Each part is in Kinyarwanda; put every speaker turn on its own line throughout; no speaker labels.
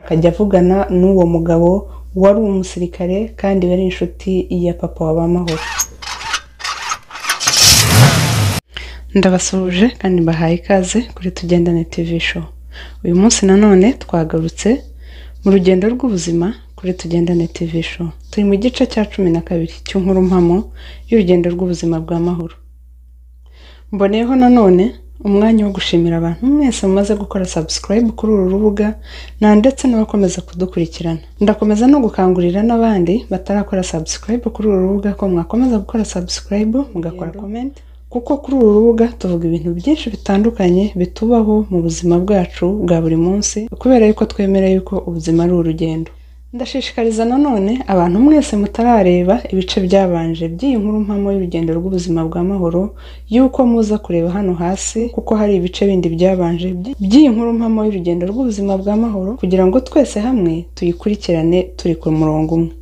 akajya avugana n'uwo mugabo wari umusirikare kandi bari inshuti ya papa w'Amahoro. Ndabasuje kandi mbahaye ikaze kuri Tugendane TV show. Uyu munsi nanone twagarutse mu rugendo rw'ubuzima kuri Tugendane TV show. Turi mu gice cya 12 cy'inkuru mpamo y'urugendo rw'ubuzima bw'Amahoro. Mboneyeho nanone umwanya wo gushimira abantu mwese mumaze gukora subscribe kuri uru rubuga na ndetse n'abakomeza kudukurikirana. Ndakomeza no gukangurira n'abandi batarakora subscribe kuri uru rubuga ko mwakomeza gukora subscribe mugakora comment, kuko kuri uru rubuga tuvuga ibintu byinshi bitandukanye bitubaho mu buzima bwacu bwa buri munsi, kubera yuko twemera yuko ubuzima ari urugendo. Ndashishikariza nanone abantu mwese mutarareba ibice byabanje by'iyi nkuru mpamo y'urugendo rw'ubuzima bw'Amahoro yuko muza kureba hano hasi, kuko hari ibice bindi byabanje by'iyi nkuru mpamo y'urugendo rw'ubuzima bw'Amahoro kugira ngo twese hamwe tuyikurikirane turi ku murongo umwe.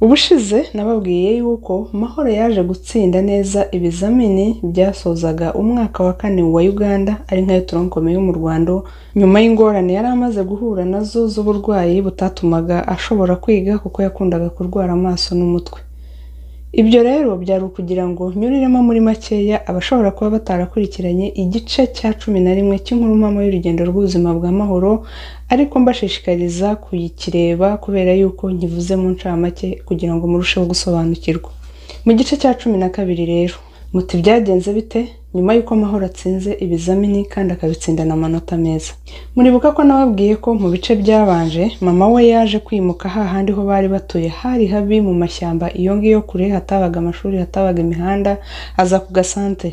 Ubushize nababwiye yuko Mahoro yaje gutsinda neza ibizamini byasozaga umwaka wa 4 wa Uganda ari nkayo tronkomeye yo mu Rwanda, nyuma y'ingorane yari amaze guhura nazo z'uburwayi butatumaga ashobora kwiga kuko yakundaga kurwara amaso n'umutwe. Ibyo rero byari kugira ngo nyuriremo muri makeya abashobora kuba batarakurikiranye igice cya 11 cy'inkuru mpamo y'urugendo rw'ubuzima bw'Amahoro, ariko mbashishikariza kuyikireba kubera yuko nkivuze mu ncamake kugira ngo murusheho gusobanukirwa. Mu gice cya 12 rero muti byagenze bite nyuma yuko Mahoro atsinze ibizamini kandi akabitsindana amanota meza. Muribuka ko nababwiye ko mu bice byabanje mama we yaje kwimuka hahandi ho bari batuye hari habi mu mashyamba iyo ngiyo kure, hatabaga amashuri, hatabaga imihanda, aza ku gasante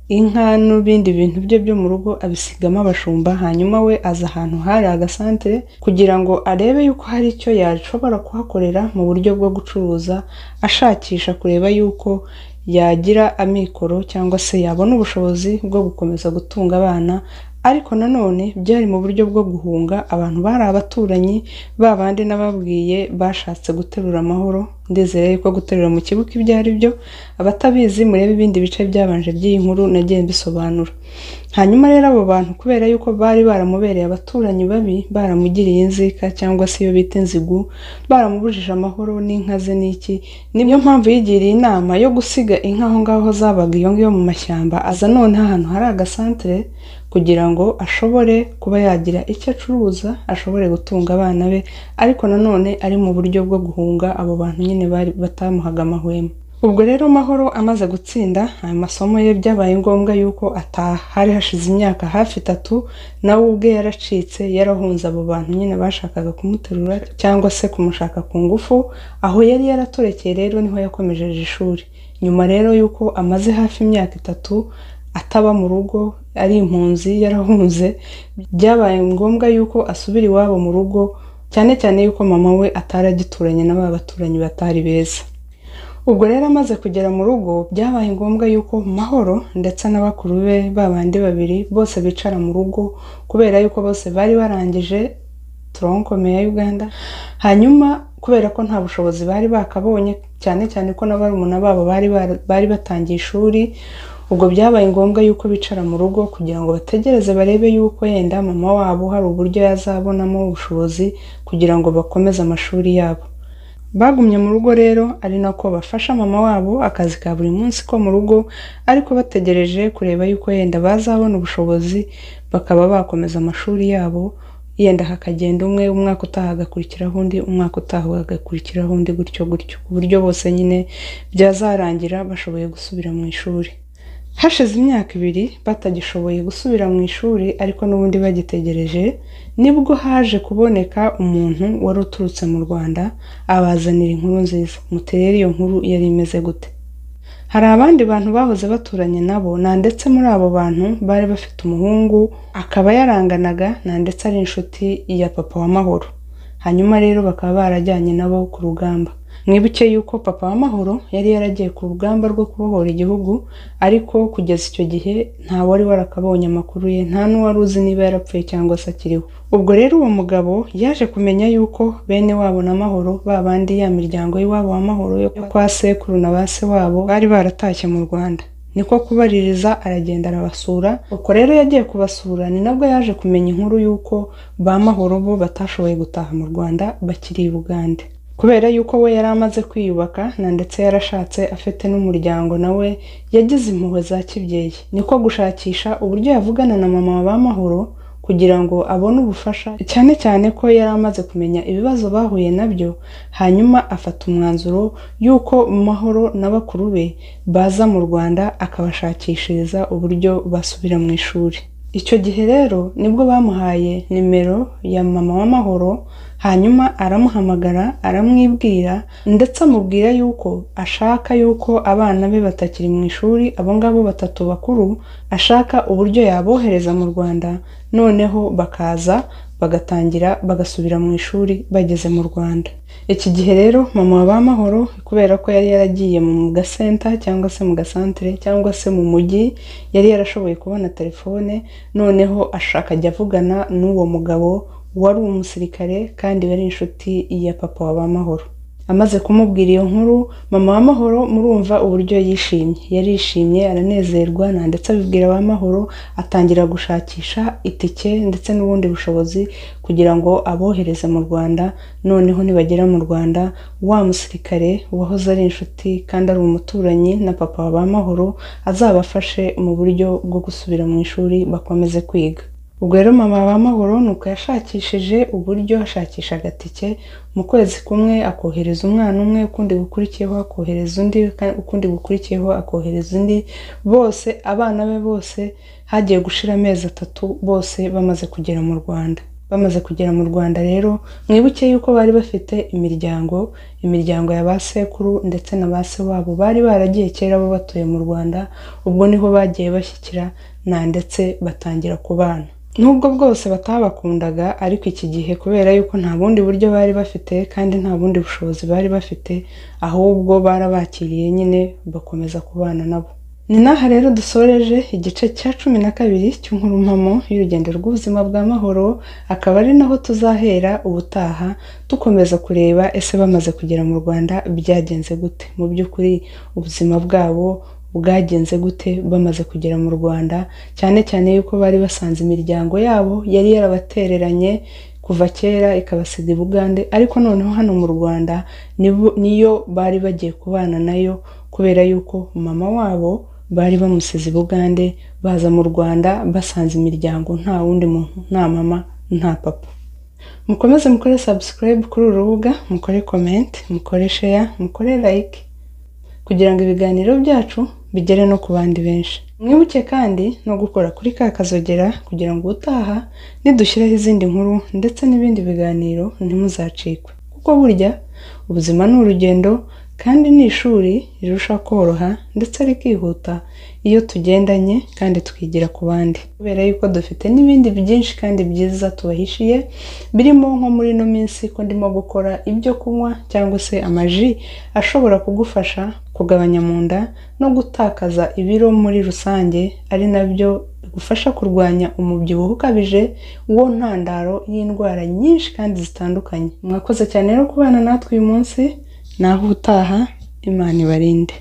inka n'ibindi bintu byo mu rugo abisigamo abashumba. Hanyuma we aza ahantu hari agasantere kugira ngo arebe yuko hari icyo yashobora kuhakorera mu buryo bwo gucuruza, ashakisha kureba yuko yagira amikoro cyangwa se yabona ubushobozi bwo gukomeza gutunga abana. Ariko nanone byari mu buryo bwo guhunga abantu bari abaturanyi babandi nababwiye bashatse guterura Amahoro. Ndizere yuko guterura mu kibuga ibyo ari byo, abatabizi murebe ibindi bice byabanje by'iyi nkuru nagiye mbisobanura. Hanyuma rero abo bantu kubera yuko bari baramubereye abaturanyi babi, baramugiriye inzika cyangwa se iyo bita inzigu, baramubujije amahoro n'inka ze n'iki, niyo mpamvu yigiriye inama yo gusiga inka aho ngaho zabaga iyo ngiyo mu mashyamba, aza none ahantu hari agasantere kugira ngo ashobore kuba yagira icyo acuruza, ashobore gutunga abana be, ariko nanone ari mu buryo bwo guhunga abo bantu nyine bari batamuhaga amahwemo. Ubwo rero Mahoro amaze gutsinda ayo masomo ye byabaye ngombwa yuko hari hashize imyaka hafi 3 nawe ubwe yaracitse, yarahunze abo bantu nyine bashakaga kumuterura cyangwa se kumushaka ku ngufu. Aho yari yaratorekeye rero niho yakomejeje ishuri. Nyuma rero yuko amaze hafi imyaka 3 ataba mu rugo, ari impunzi, yarahunze, byabaye ngombwa yuko asubira iwabo mu rugo, cyane cyane yuko mama we ataragituranye n'aba baturanyi batari beza. Ubwo rero amaze kugera mu rugo byabaye ngombwa yuko Mahoro ndetse n'abakuru be babandi babiri bose bicara mu rugo, kubera yuko bose bari barangije tronkomeye ya Uganda. Hanyuma kubera ko nta bushobozi bari bakabonye, cyane cyane ko n'abarumuna babo bari batangiye ishuri, ubwo byabaye ngombwa yuko bicara mu rugo kugira ngo bategereze barebe yuko yenda mama wabo hari uburyo yazabonamo ubushobozi kugira ngo bakomeze amashuri yabo. Bagumye mu rugo rero ari nako bafasha mama wabo akazi ka buri munsi ko mu rugo, ariko bategereje kureba yuko yenda bazabona ubushobozi bakaba bakomeza amashuri yabo, yenda hakagenda umwaka utaha agakurikiraho undi, umwaka utaha agakurikiraho undi, gutyo gutyo, ku buryo bose nyine byazarangira bashoboye gusubira mu ishuri. Hashize imyaka 2 batagishoboye gusubira mu ishuri, ariko n'ubundi bagitegereje, nibwo haje kuboneka umuntu wari uturutse mu Rwanda abazanira inkuru nziza. Muterere iyo nkuru yari imeze gute? Hari abandi bantu bahoze baturanye nabo, na ndetse muri abo bantu bari bafite umuhungu akaba yaranganaga na ndetse ari inshuti ya papa w'Amahoro. Hanyuma rero bakaba barajyanye nabo ku rugamba. Mwibuke yuko papa w'Amahoro yari yaragiye ku rugamba rwo kubohora igihugu, ariko kugeza icyo gihe nta wari warakabonye amakuru ye, nta n'uwari uzi niba yarapfuye cyangwa se akiriho. Ubwo rero uwo mugabo yaje kumenya yuko bene wabo na Mahoro, babandi ya miryango y'iwabo w'Amahoro yo kwa sekuru na base wabo bari baratashye mu Rwanda. niko kubaririza aragenda arabasura. Uko rero yagiye kubasura ni nabwo yaje kumenya inkuru y'uko ba Mahoro bo batashoboye gutaha mu Rwanda bakiri i Bugande, kubera yuko we yari amaze kwiyubaka na ndetse yarashatse afite n'umuryango nawe yagize impuhwe za kibyeyi, niko gushakisha uburyo yavugana na mama wa ba Mahoro kugira ngo abone ubufasha, cyane cyane ko yari amaze kumenya ibibazo bahuye nabyo. Hanyuma afata umwanzuro y'uko Mahoro n'abakuru be baza mu Rwanda akabashakishiriza uburyo basubira mu ishuri. Icyo gihe rero nibwo bamuhaye nimero ya mama wa Mahoro, hanyuma aramuhamagara aramwibwira ndetse amubwira yuko ashaka yuko abana be batakiri mu ishuri, abo ngabo batatu bakuru, ashaka uburyo yabohereza mu Rwanda, noneho bakaza bagatangira bagasubira mu ishuri bageze mu Rwanda. Iki gihe rero mama wa ba Mahoro kubera ko yari yaragiye mu gasenta cyangwa se mu gasantere cyangwa se mu mujyi, yari yarashoboye kubona telefone, noneho ashaka ajya avugana n'uwo mugabo wari umusirikare kandi wari inshuti ya papa wa ba Mahoro. Amaze kumubwira iyo nkuru, mama wa Mahoro murumva uburyo yishimye, yarishimye aranezerwa na ndetse abibwira ba Mahoro, atangira gushakisha itike ndetse n'ubundi bushobozi kugira ngo abohereze mu Rwanda. Noneho nibagera mu Rwanda, wa musirikare wahoze ari inshuti kandi ari umuturanyi na papa wa ba Mahoro azabafashe mu buryo bwo gusubira mu ishuri bakomeze kwiga. Ubwo rero mama wa Mahoro nuko yashakishije uburyo, ashakisha agatike, mu kwezi kumwe akohereza umwana umwe, ukundi gukurikiyeho akohereza undi, ukundi gukurikiyeho akohereza undi, bose abana be bose hagiye gushira amezi 3 bose bamaze kugera mu Rwanda. Bamaze kugera mu Rwanda rero mwibuke yuko bari bafite imiryango ya ba sekuru ndetse na ba se wabo bari baragiye kera bo batuye mu Rwanda. Ubwo niho bagiye bashyikira na ndetse batangira kubana. Nubwo bwose batabakundaga, ariko iki gihe kubera yuko nta bundi buryo bari bafite kandi nta bundi bushobozi bari bafite, ahubwo barabakiriye nyine bakomeza kubana nabo. Ni naha rero dusoreje igice cya 12 cy'inkuru mpamo y'urugendo rw'ubuzima bwa Mahoro, akaba ari naho tuzahera ubutaha tukomeza kureba ese bamaze kugera mu Rwanda byagenze gute, mu by'ukuri ubuzima bwabo bwagenze gute bamaze kugera mu Rwanda, cyane cyane yuko bari basanze imiryango yabo yari yarabatereranye kuva kera ikabasiga i Bugande, ariko noneho hano mu Rwanda niyo bari bagiye kubana nayo, kubera yuko mama wabo bari bamusize i Bugande baza mu Rwanda basanze imiryango nta wundi muntu, nta mama nta papa. Mukomeze mukore subscribe kuri uru rubuga, mukore comment, mukore share, mukore like kugira ngo ibiganiro byacu bigere no ku bandi benshi. Mwibuke kandi no gukora kuri ka kazogera kugira ngo utaha nidushyiraho izindi nkuru ndetse n'ibindi biganiro ntimuzacikwe, kuko burya ubuzima ni urugendo kandi ni ishuri rirusha koroha ndetse rikihuta iyo tugendanye kandi twigira ku bandi, kubera yuko dufite n'ibindi byinshi kandi byiza tubahishiye, birimo nko muri no minsi ko ndimo gukora ibyo kunywa cyangwa se amaji ashobora kugufasha kugabanya mu nda no gutakaza ibiro muri rusange, ari nabyo bigufasha kurwanya umubyibuho ukabije wo ntandaro y'indwara nyinshi kandi zitandukanye. Mwakoze cyane rero kubana natwe uyu munsi, naho utaha Imana ibarinde.